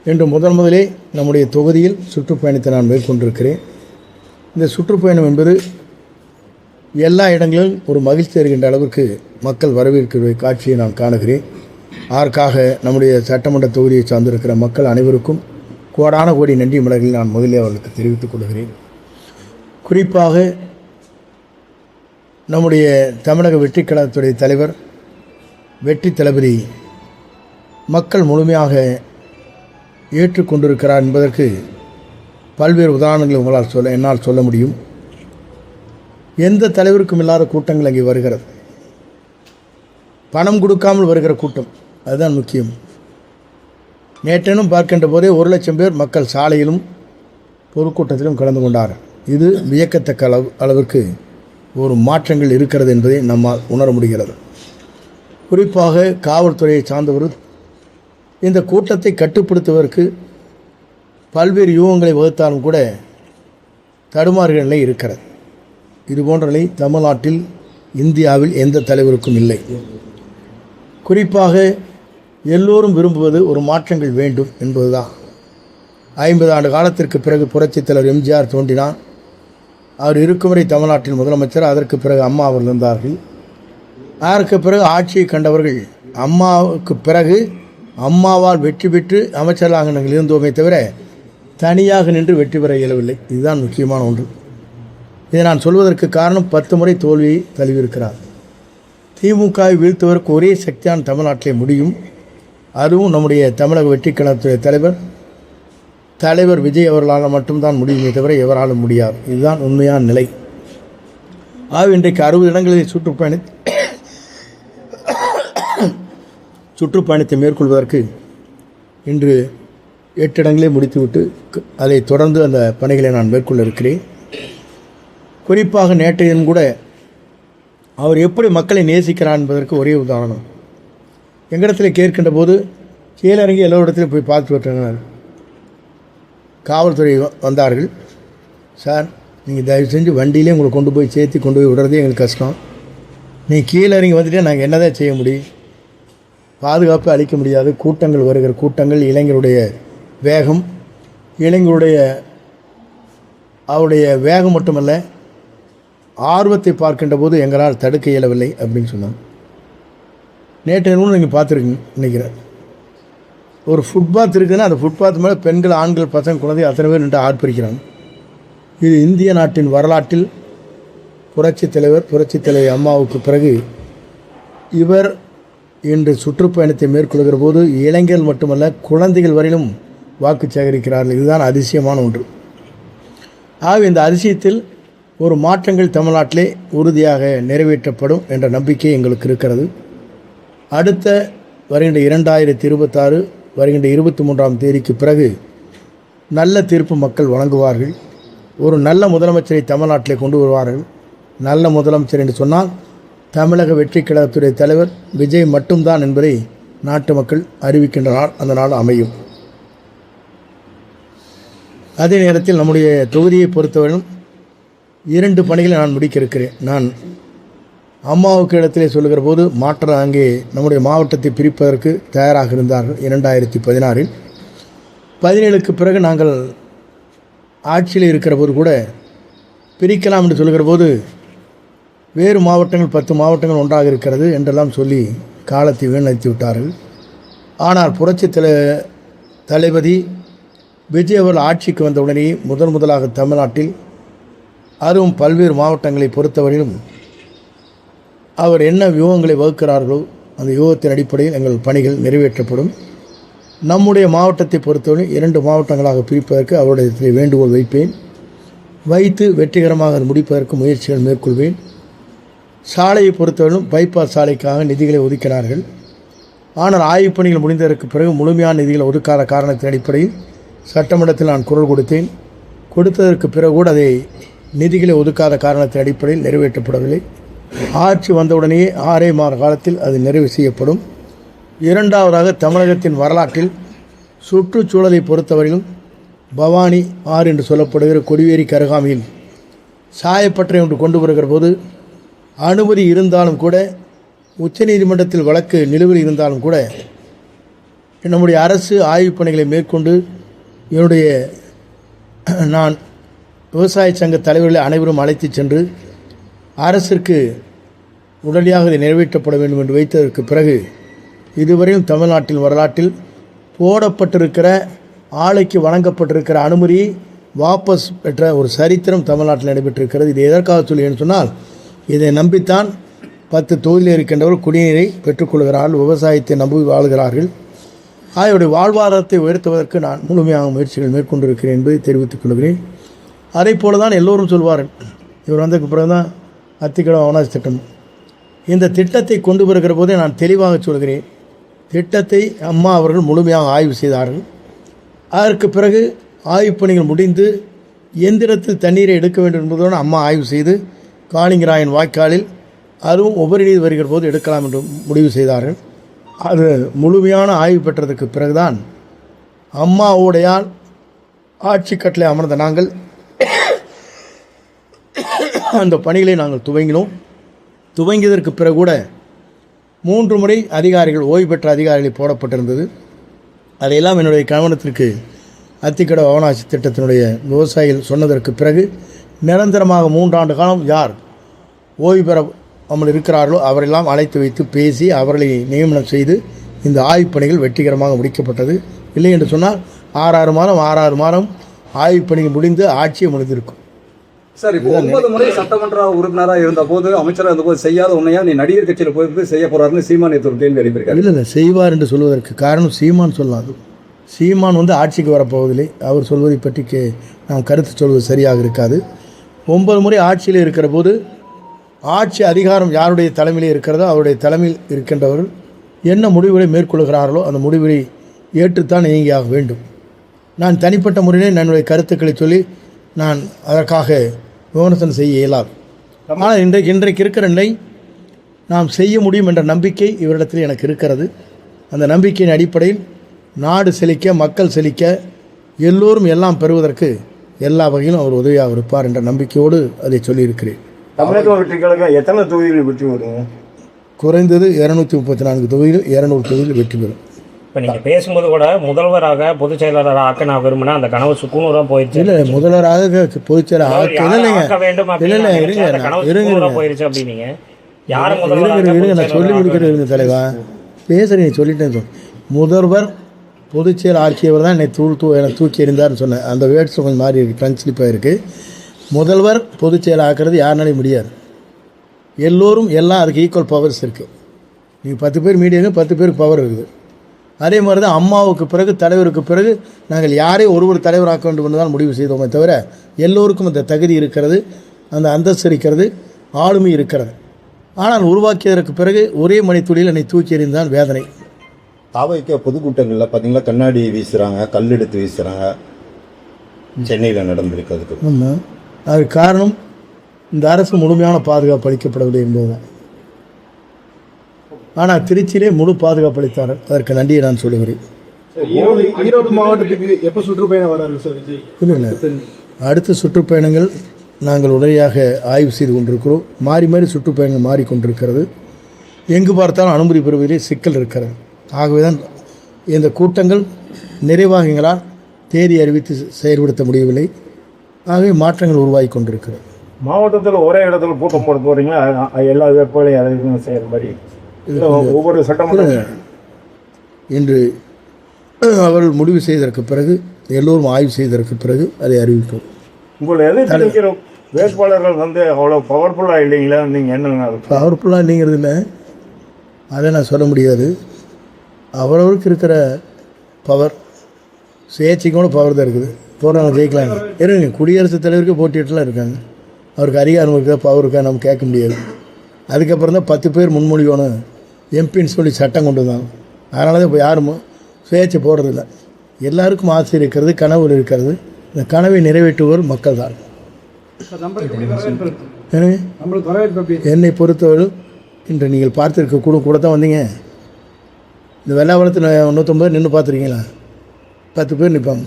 இன்று முதலே நம்முடைய தொகுதியில் சுற்றுப்பயணத்தை நான் மேற்கொண்டிருக்கிறேன். இந்த சுற்றுப்பயணம் என்பது எல்லா இடங்களிலும் ஒரு மகிழ்ச்சி தருகின்ற அளவிற்கு மக்கள் வரவேற்கிற காட்சியை நான் காணுகிறேன். அதற்காக நம்முடைய சட்டமன்ற தொகுதியை சார்ந்திருக்கிற மக்கள் அனைவருக்கும் கோடான கோடி நன்றி மலர்களை நான் முதலில் அவர்களுக்கு தெரிவித்துக் கொள்கிறேன். குறிப்பாக நம்முடைய தமிழக வெற்றி கழகத்துடைய தலைவர் வெற்றி தளபதி மக்கள் முழுமையாக ஏற்றுக்கொண்டிருக்கிறார் என்பதற்கு பல்வேறு உதாரணங்களை என்னால் சொல்ல முடியும். எந்த தலைவருக்கும் இல்லாத கூட்டங்கள் அங்கே வருகிறது. பணம் கொடுக்காமல் வருகிற கூட்டம், அதுதான் முக்கியம். நேற்றேனும் பார்க்கின்ற போதே 1,00,000 பேர் மக்கள் சாலையிலும் பொதுக்கூட்டத்திலும் கலந்து கொண்டார். இது வியக்கத்தக்க அளவிற்கு ஒரு மாற்றங்கள் இருக்கிறது என்பதை நம்மால் உணர முடிகிறது. குறிப்பாக காவல்துறையை சார்ந்தவர் இந்த கூட்டத்தை கட்டுப்படுத்துவதற்கு பல்வேறு யூகங்களை வகுத்தாலும் கூட தடுமாறுகிற நிலை இருக்கிறது. இதுபோன்ற நிலை தமிழ்நாட்டில் இந்தியாவில் எந்த தலைவருக்கும் இல்லை. குறிப்பாக எல்லோரும் விரும்புவது ஒரு மாற்றங்கள் வேண்டும் என்பதுதான். 50 ஆண்டு காலத்திற்கு பிறகு புரட்சித் தலைவர் எம்ஜிஆர் தோன்றினார். அவர் இருக்கும் வரை தமிழ்நாட்டின் முதலமைச்சர். அதற்கு பிறகு அம்மா அவர்கள் இருந்தார்கள். அதற்கு பிறகு ஆட்சியை கண்டவர்கள் அம்மாவுக்கு பிறகு அம்மாவால் வெற்றி பெற்று அமைச்சர்களாக நாங்கள் இருந்தோமே தவிர தனியாக நின்று வெற்றி பெற இயலவில்லை. இதுதான் முக்கியமான ஒன்று. இதை நான் சொல்வதற்கு காரணம் 10 முறை தோல்வியை தழுவியிருக்கிறார். திமுகவை வீழ்த்துவதற்கு ஒரே சக்தியான தமிழ்நாட்டிலே முடியும். அதுவும் நம்முடைய தமிழக வெற்றி கழகத்துடைய தலைவர் விஜய் அவர்களால் மட்டும்தான் முடியுமே தவிர எவராலும் முடியாது. இதுதான் உண்மையான நிலை. இன்றைக்கு 60 இடங்களில் சுற்றுப்பயணத்தை மேற்கொள்வதற்கு இன்று 8 இடங்களே முடித்துவிட்டு அதை தொடர்ந்து அந்த பணிகளை நான் மேற்கொள்ள இருக்கிறேன். குறிப்பாக நேற்றையும் கூட அவர் எப்படி மக்களை நேசிக்கிறார் என்பதற்கு ஒரே உதாரணம். எங்களிடத்தில் கேட்கின்ற போது கீழிறங்கி எல்லோரிடத்திலும் போய் பார்த்து விட்டுறாங்க. காவல்துறை வந்தார்கள். சார், நீங்கள் தயவு செஞ்சு வண்டியிலே உங்களை கொண்டு போய் விடுறதே எங்களுக்கு கஷ்டம். நீங்கள் கீழே இறங்கி வந்துட்டே நாங்கள் என்ன தான் செய்ய முடியும்? பாதுகாப்பு அளிக்க முடியாது. கூட்டங்கள் வருகிற கூட்டங்கள், இளைஞருடைய வேகம், அவருடைய வேகம் மட்டுமல்ல, ஆர்வத்தை பார்க்கின்ற போது எங்களால் தடுக்க இயலவில்லை அப்படின்னு சொன்னாங்க. நேற்று நீங்கள் பார்த்துருக்கீங்க நினைக்கிறேன். ஒரு ஃபுட்பாத் இருக்குதுன்னா அந்த ஃபுட்பாத் மேலே பெண்கள், ஆண்கள், பசங்க, குழந்தை அத்தனை பேர் நின்று ஆர்ப்பரிக்கிறாங்க. இது இந்திய நாட்டின் வரலாற்றில் புரட்சித் தலைவி அம்மாவுக்கு பிறகு இவர் இன்று சுற்றுப்பயணத்தை மேற்கொள்கிற போது இளைஞர்கள் மட்டுமல்ல, குழந்தைகள் வரையிலும் வாக்கு சேகரிக்கிறார்கள். இதுதான் அதிசயமான ஒன்று. இந்த அதிசயத்தில் ஒரு மாற்றங்கள் தமிழ்நாட்டிலே உறுதியாக நிறைவேற்றப்படும் என்ற நம்பிக்கை எங்களுக்கு இருக்கிறது. அடுத்த வருகின்ற 2026 வருகின்ற 23ஆம் தேதிக்கு பிறகு நல்ல தீர்ப்பு மக்கள் வழங்குவார்கள். ஒரு நல்ல முதலமைச்சரை தமிழ்நாட்டிலே கொண்டு வருவார்கள். நல்ல முதலமைச்சர் என்று சொன்னால் தமிழக வெற்றி கழகத்துடைய தலைவர் விஜய் மட்டும்தான் என்பதை நாட்டு மக்கள் அறிவிக்கின்ற நாள் அந்த நாள் அமையும். அதே நேரத்தில் நம்முடைய தொகுதியை பொறுத்தவரையும் 2 பணிகளை நான் முடிக்க இருக்கிறேன். நான் அம்மாவுக்கு இடத்திலே சொல்லுகிற போது அங்கே நம்முடைய மாவட்டத்தை பிரிப்பதற்கு தயாராக இருந்தார்கள் 2016. 17க்கு பிறகு நாங்கள் ஆட்சியில் இருக்கிற போது கூட பிரிக்கலாம் என்று சொல்லுகிற போது வேறு மாவட்டங்கள் 10 மாவட்டங்கள் ஒன்றாக இருக்கிறது என்றெல்லாம் சொல்லி காலத்தை வீணடித்து விட்டார்கள். ஆனால் புரட்சித் தளபதி விஜய் அவர்கள் ஆட்சிக்கு வந்தவுடனே முதலாக தமிழ்நாட்டில் அதுவும் பல்வேறு மாவட்டங்களை பொறுத்தவரையிலும் அவர் என்ன வியூகங்களை வகுக்கிறார்களோ அந்த வியூகத்தின் அடிப்படையில் எங்கள் பணிகள் நிறைவேற்றப்படும். நம்முடைய மாவட்டத்தை பொறுத்தவரை 2 மாவட்டங்களாக பிரிப்பதற்கு அவருடைய வேண்டுகோள் வைத்து வெற்றிகரமாக முடிப்பதற்கு முயற்சிகள் மேற்கொள்வேன். சாலையை பொறுத்தவரையிலும் பைபாஸ் சாலைக்காக நிதிகளை ஒதுக்கினார்கள். ஆனால் ஆய்வுப் பணிகள் முடிந்ததற்கு பிறகு முழுமையான நிதிகளை ஒதுக்காத காரணத்தின் அடிப்படையில் சட்டமன்றத்தில் நான் குரல் கொடுத்ததற்கு பிறகு கூட அதை நிதிகளை ஒதுக்காத காரணத்தின் அடிப்படையில் நிறைவேற்றப்படவில்லை. ஆட்சி வந்தவுடனேயே 6 மாத காலத்தில் அது நிறைவு செய்யப்படும். 2வதாக தமிழகத்தின் வரலாற்றில் சுற்றுச்சூழலை பொறுத்தவரையிலும் பவானி ஆறு என்று சொல்லப்படுகிற கொடிவேரி கருகாமையில் சாயப்பட்டறை ஒன்று கொண்டு வருகிற போது அனுமதி இருந்தாலும் கூட, உச்சநீதிமன்றத்தில் வழக்கு நிலுவையில் இருந்தாலும் கூட நம்முடைய அரசு ஆய்வுப் பணிகளை மேற்கொண்டு என்னுடைய நான் விவசாய சங்க தலைவர்களை அனைவரும் அழைத்து சென்று அரசிற்கு உடனடியாக இதை நிறைவேற்றப்பட வேண்டும் என்று வைத்ததற்கு பிறகு இதுவரையும் தமிழ்நாட்டில் வரலாற்றில் போடப்பட்டிருக்கிற ஆலைக்கு வழங்கப்பட்டிருக்கிற அனுமதியை வாபஸ் பெற்ற ஒரு சரித்திரம் தமிழ்நாட்டில் நடைபெற்றிருக்கிறது. இது எதற்காக சொல்லுன்னு சொன்னால், இதை நம்பித்தான் 10 தொகுதியில் இருக்கின்றவர் குடிநீரை பெற்றுக்கொள்கிறார்கள், விவசாயத்தை நம்பி வாழ்கிறார்கள். ஆகியோடைய வாழ்வாதாரத்தை உயர்த்துவதற்கு நான் முழுமையாக முயற்சிகள் மேற்கொண்டிருக்கிறேன் என்பதை தெரிவித்துக் கொள்கிறேன். அதே போல தான் எல்லோரும் சொல்வார்கள், இவர் வந்ததுக்கு பிறகு தான் அத்திக்கடம் அவனாசி திட்டம். இந்த திட்டத்தை கொண்டு வருகிற போதே நான் தெளிவாக சொல்கிறேன், திட்டத்தை அம்மா அவர்கள் முழுமையாக ஆய்வு செய்தார்கள். அதற்கு பிறகு ஆய்வுப் பணிகள் முடிந்து எந்திரத்தில் தண்ணீரை எடுக்க வேண்டும் என்பதோடு அம்மா ஆய்வு செய்து காளிங்கராயன் வாய்க்காலில் அதுவும் உபரி நீர் வருகிற போது எடுக்கலாம் என்று முடிவு செய்தார்கள். அது முழுமையான ஆய்வு பெற்றதுக்கு பிறகுதான் அம்மாவுடையால் ஆட்சி கட்டளை அமர்ந்த நாங்கள் அந்த பணிகளை நாங்கள் துவங்கினோம். துவங்கியதற்கு பிறகு கூட 3 முறை அதிகாரிகள், ஓய்வு பெற்ற அதிகாரிகளை போடப்பட்டிருந்தது. அதையெல்லாம் என்னுடைய கவனத்திற்கு அத்திக்கட அவனாசி திட்டத்தினுடைய விவசாயிகள் சொன்னதற்கு பிறகு நிரந்தரமாக 3 ஆண்டு காலம் யார் ஓய்வு பெற இருக்கிறார்களோ அவரெல்லாம் அழைத்து வைத்து பேசி அவர்களை நியமனம் செய்து இந்த ஆய்வுப் பணிகள் வெற்றிகரமாக முடிக்கப்பட்டது. இல்லை என்று சொன்னால் 6 மாதம் ஆய்வுப் பணிகள் முடிந்து ஆட்சியை முடிந்திருக்கும். சார், இப்போ 9 முறை சட்டமன்ற உறுப்பினராக இருந்த போது, அமைச்சராக இருந்த போது செய்யாத உண்மையா நீ நடிகர் கட்சியில் போய் செய்ய போறாருன்னு சீமான் நேற்று ஒரு கேள்வி எழுப்பியிருக்காரு. இல்லை செய்வார் என்று சொல்வதற்கு காரணம் சீமான் சொல்லாது. சீமான் ஆட்சிக்கு வரப்போவதில்லை. அவர் சொல்வதை பற்றி நாம் கருத்து சொல்வது சரியாக இருக்காது. 9 முறை ஆட்சியில் இருக்கிற போது ஆட்சி அதிகாரம் யாருடைய தலைமையிலே இருக்கிறதோ அவருடைய தலைமையில் இருக்கின்றவர்கள் என்ன முடிவுகளை மேற்கொள்கிறார்களோ அந்த முடிவுகளை ஏற்றுத்தான் இயங்கியாக வேண்டும். நான் தனிப்பட்ட முறையிலே என்னுடைய கருத்துக்களை சொல்லி நான் அதற்காக விமர்சனம் செய்ய இயலாது. ஆனால் இன்றைக்கு இருக்கிற நிலை நாம் செய்ய முடியும் என்ற நம்பிக்கை இவரிடத்தில் எனக்கு இருக்கிறது. அந்த நம்பிக்கையின் அடிப்படையில் நாடு செழிக்க, மக்கள் செழிக்க, எல்லோரும் எல்லாம் பெறுவதற்கு எல்லா வகையிலும் அவர் உதவியாக இருப்பார் என்ற நம்பிக்கையோடு அதை சொல்லியிருக்கிறேன். தமிழக வெற்றிகளுக்கு எத்தனை தொகுதிகள் வெற்றி பெறுங்க? குறைந்தது 234 தொகுதிகள், 200 தொகுதிகள் வெற்றி பெறும். இப்போ நீங்கள் பேசும்போது கூட முதல்வராக பொதுச் செயலாளராக ஆக்க நான் விரும்பினா அந்த கனவு சுக்குநூறாக போயிடுச்சு. இல்லை, முதல்வராக பொதுச் செயலாளர் போயிடுச்சு அப்படின்னீங்க. இருங்க, நான் சொல்லி முடிக்கிறது தலைவா, பேசுகிறேன் சொல்லிட்டேன். முதல்வர் பொதுச் செயல் ஆக்கியவர் தான் என்னை தூக்கி எறிந்தார்னு சொன்னேன். அந்த வேர்ட்ஸ் கொஞ்சம் மாறி இருக்குது, ட்ரான்ஸ்லிப்பாக இருக்குது. முதல்வர் பொதுச் செயல் ஆக்கிறது யாருனாலையும் முடியாது. எல்லோரும் எல்லாம் அதுக்கு ஈக்குவல் பவர்ஸ் இருக்குது. நீங்கள் 10 பேர் மீடியாங்க, 10 பேருக்கு பவர் இருக்குது. அதே மாதிரி தான் அம்மாவுக்கு பிறகு, தலைவருக்கு பிறகு நாங்கள் யாரையும் ஒரு தலைவராக்க வேண்டும் என்று தான் முடிவு செய்தோமே தவிர எல்லோருக்கும் அந்த தகுதி இருக்கிறது, அந்த அந்தஸ்து இருக்கிறது, ஆளுமை இருக்கிறது. ஆனால் உருவாக்கியதற்கு பிறகு ஒரே மணித்துளியில் என்னை தூக்கி எறிந்தான் வேதனை. தாவைக்க பொதுக்கூட்டங்களில் பார்த்தீங்கன்னா கண்ணாடி வீசுகிறாங்க, கல் எடுத்து வீசுகிறாங்க, சென்னையில் நடந்திருக்கிறதுக்கு. ஆமாம், அதுக்கு காரணம் இந்த அரசு முழுமையான பாதுகாப்பு அளிக்கப்படவில்லை என்பதுதான். ஆனால் திருச்சியிலே முழு பாதுகாப்பு அளித்தார், அதற்கு நன்றியை நான் சொல்லுகிறேன். ஈரோடு மாவட்டத்துக்கு எப்போ சுற்றுப்பயணம் வராரு சார் விஜய்? இல்லை, அடுத்த சுற்றுப்பயணங்கள் நாங்கள் உடனடியாக ஆய்வு செய்து கொண்டிருக்கிறோம். மாறி மாறி சுற்றுப்பயணங்கள் மாறிக்கொண்டிருக்கிறது. எங்கு பார்த்தாலும் அனுமதி பெறுவதிலே சிக்கல் இருக்கிறது. ஆகவே தான் இந்த கூட்டங்கள் நிறைவாகங்களால் தேதி அறிவித்து செயல்படுத்த முடியவில்லை. ஆகவே மாற்றங்கள் உருவாகி கொண்டிருக்கிறது. மாவட்டத்தில் ஒரே இடத்துல கூட்டம் போட போகிறீங்களா? எல்லா வேட்பாளையும் செய்கிற மாதிரி ஒவ்வொரு சட்டமன்ற இன்று அவர்கள் முடிவு செய்ததற்கு பிறகு, எல்லோரும் ஆய்வு செய்ததற்கு பிறகு அதை அறிவிப்போம். உங்களை எதிர்க்கிற வேட்பாளர்கள் அவ்வளோ பவர்ஃபுல்லாக இல்லைங்களா? நீங்கள் என்ன பவர்ஃபுல்லாக இல்லைங்கிறது இல்லை, அதை நான் சொல்ல முடியாது. அவரவருக்கு இருக்கிற பவர், சுயேட்சைக்கோட பவர் தான் இருக்குது. போகிறாங்க, ஜெயிக்கலாங்க. இருங்க, குடியரசுத் தலைவருக்கு போட்டிட்டுலாம் இருக்காங்க. அவருக்கு அதிகாரம் இருக்கா, பவர் இருக்கா நம்ம கேட்க முடியாது. அதுக்கப்புறம் தான் 10 பேர் முன்மொழியோன்னு எம்பின்னு சொல்லி சட்டம் கொண்டு வந்தாங்க. அதனால தான் இப்போ யாரும் சுயேட்சை போடுறதில்லை. எல்லாருக்கும் ஆசை இருக்கிறது, கனவு இருக்கிறது. இந்த கனவை நிறைவேற்றுவோர் மக்கள் தான். என்னை பொறுத்தவரை இன்று நீங்கள் பார்த்துருக்க கூட தான் வந்தீங்க. இந்த வெள்ளாவளத்தில் 150 நின்று பார்த்துருக்கீங்களா? 10 பேர் நிற்பாங்க.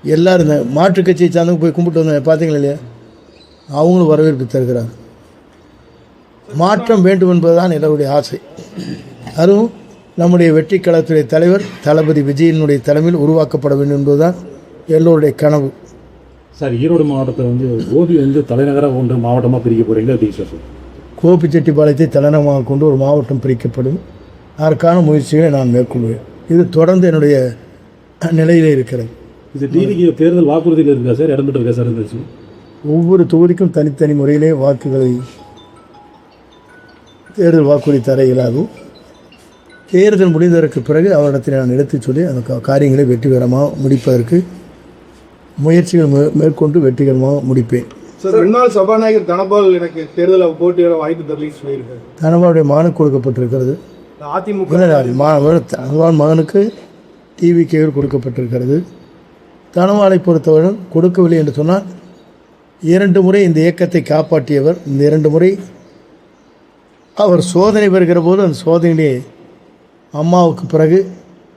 எல்லோரும் இந்த மாற்றுக் கட்சியை சார்ந்தவங்க போய் கும்பிட்டு வந்தாங்க, பார்த்தீங்களா இல்லையா? அவங்களும் வரவேற்பு தருகிறார். மாற்றம் வேண்டும் என்பதுதான் எல்லோருடைய ஆசை. அதுவும் நம்முடைய வெற்றி கழகத்துடைய தலைவர் தளபதி விஜயனுடைய தலைமையில் உருவாக்கப்பட வேண்டும் என்பதுதான் எல்லோருடைய கனவு. சார், ஈரோடு மாவட்டத்தை வந்து கோபி வந்து தலைநகராக கொண்டு மாவட்டமாக பிரிக்க போகிறீங்களா எப்படி சார்? கோபிச்செட்டிப்பாளையத்தை தலைநகரமாக கொண்டு ஒரு மாவட்டம் பிரிக்கப்படும். அதற்கான முயற்சிகளை நான் மேற்கொள்வேன். இது தொடர்ந்து என்னுடைய நிலையிலே இருக்கிறது. இது டிவிக்கு தேர்தல் வாக்குறுதியில் இருக்கா சார்? இடம்பெற்று இருக்கா சார் இருந்துச்சு? ஒவ்வொரு தொகுதிக்கும் தனித்தனி முறையிலே வாக்குகளை தேர்தல் வாக்குறுதி தர இயலாது. தேர்தல் முடிந்ததற்கு பிறகு அவரிடத்தில் நான் எடுத்துச் சொல்லி அந்த காரியங்களை வெற்றிகரமாக முடிப்பதற்கு முயற்சிகள் மேற்கொண்டு வெற்றிகரமாக முடிப்பேன். சார், முன்னாள் சபாநாயகர் தனபால் எனக்கு தேர்தலில் போட்டியிட வாய்ப்பு தரலின்னு சொல்லியிருக்காரு. தனபாலுடைய மகனுக்கு கொடுக்கப்பட்டிருக்கிறது. அதிமுக தனபால் மகனுக்கு டிவிகேவில் கொடுக்கப்பட்டிருக்கிறது. தனபாலை பொறுத்தவரை கொடுக்கவில்லை என்று சொன்னால் 2 முறை இந்த இயக்கத்தை காப்பாற்றியவர். இந்த 2 முறை அவர் சோதனை பெறுகிற போது அந்த சோதனையிலே அம்மாவுக்கு பிறகு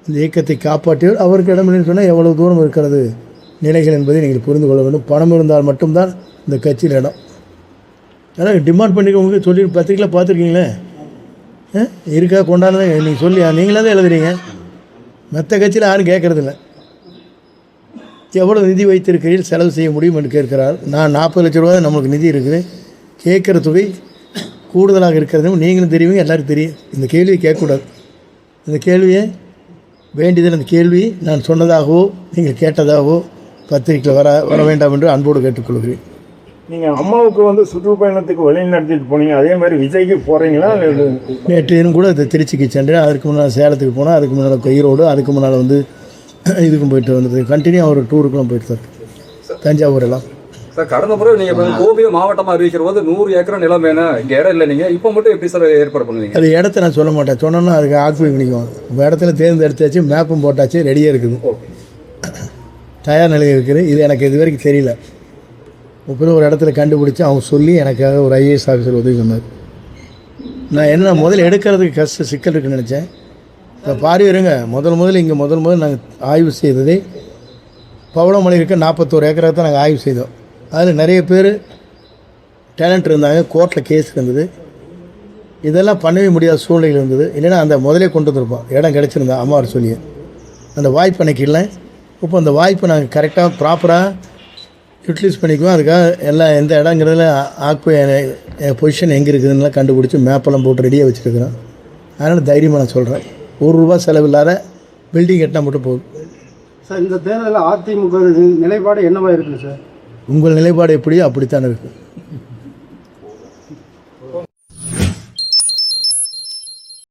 இந்த இயக்கத்தை காப்பாற்றியவர். அவருக்கு இடமில்லைன்னு சொன்னால் எவ்வளவு தூரம் இருக்கிறது நிலைகள் என்பதை நீங்கள் புரிந்து கொள்ள வேண்டும். பணம் இருந்தால் மட்டும்தான் இந்த கட்சியில் இடம். அதனால் டிமாண்ட் பண்ணி உங்களுக்கு சொல்லி பத்திரிக்கையில் பார்த்துருக்கீங்களே, இருக்கா கொண்டாடுதான் நீங்கள் சொல்லி நீங்களே தான் எழுதுறீங்க. மற்ற கட்சியில் யாரும் கேட்குறதில்ல. எவ்வளோ நிதி வைத்திருக்கையில் செலவு செய்ய முடியும் என்று கேட்கிறார். நான் 40 லட்ச ரூபா நம்மளுக்கு நிதி இருக்குது, கேட்குற தொகை கூடுதலாக இருக்கிறது நீங்களும் தெரியுங்க, எல்லாருக்கும் தெரியும். இந்த கேள்வியை கேட்கக்கூடாது. இந்த கேள்வியை வேண்டியதில் இந்த கேள்வி நான் சொன்னதாகவோ நீங்கள் கேட்டதாகவோ பத்திரிக்கையில் வர வேண்டாம் என்று அன்போடு கேட்டுக்கொள்கிறேன். நீங்கள் அம்மாவுக்கு வந்து சுற்றுப்பயணத்துக்கு வழி நடத்திட்டு போனீங்க, அதே மாதிரி விஜய்க்கு போகிறீங்களா? நேற்று தினம் கூட திருச்சிக்கு சென்றேன். அதுக்கு முன்னால் சேலத்துக்கு போனால், அதுக்கு முன்னால் ஈரோடு, அதுக்கு முன்னால் வந்து இதுக்கும் போயிட்டு வந்தது. கண்டினியூ அவர் டூருக்குலாம் போயிட்டு சார், தஞ்சாவூர் எல்லாம். சார், கடந்த முறை நீங்கள் கோபியை மாவட்டமாக அறிவிக்கிற போது 100 ஏக்கர் நிலம் வேணும், இங்கே இடம் இல்லை, நீங்கள் இப்போ மட்டும் எப்படி சார் ஏற்பாடு பண்ணுவீங்க? அது இடத்த நான் சொல்ல மாட்டேன். சொன்னோன்னா அதுக்கு ஆக்குபை பண்ணிக்குவோம். இப்போ இடத்துல தேர்ந்தெடுத்தாச்சு, மேப்பும் போட்டாச்சு, ரெடியாக இருக்குது, தயார் நிலையில் இருக்குது. இது எனக்கு இது வரைக்கும் தெரியல. இப்போ ஒரு இடத்துல கண்டுபிடிச்சி அவங்க சொல்லி எனக்காக ஒரு ஐஏஎஸ் ஆஃபீஸர் உதவி சொன்னார். நான் என்ன முதல்ல எடுக்கிறதுக்கு கஷ்ட சிக்கல் இருக்குன்னு நினச்சேன். இப்போ பாரி வருங்க, முதல்ல இங்கே முதல் நாங்கள் ஆய்வு செய்ததே பவளமலை இருக்க 41 ஏக்கரை தான் நாங்கள் ஆய்வு செய்தோம். அதில் நிறைய பேர் டேலண்ட் இருந்தாங்க, கோர்ட்டில் கேஸ் இருந்தது. இதெல்லாம் பண்ணவே முடியாத சூழ்நிலைகள் இருந்தது. இல்லைன்னா அந்த முதலே கொண்டு வந்திருப்போம், இடம் கிடச்சிருந்தா அம்மாவை சொல்லி. அந்த வாய்ப்பு எனக்கு இல்லை. இப்போ அந்த வாய்ப்பை நாங்கள் கரெக்டாக ப்ராப்பராக யூட்டிலைஸ் பண்ணிக்குவோம். அதுக்காக எல்லாம் எந்த இடங்கிறதுல ஆக்குபை பொசிஷன் எங்கே இருக்குதுன்னெலாம் கண்டுபிடிச்சி மேப்பெல்லாம் போட்டு ரெடியாக வச்சுருக்கிறோம். அதனால் தைரியமாக நான் சொல்கிறேன், ₹1 செலவில்லாத பில்டிங் கட்டினா மட்டும் போதும். சார், இந்த தேர்தலில் அதிமுக நிலைப்பாடு என்னவா இருக்குது சார்? உங்கள் நிலைப்பாடு எப்படியோ அப்படித்தான் இருக்குது.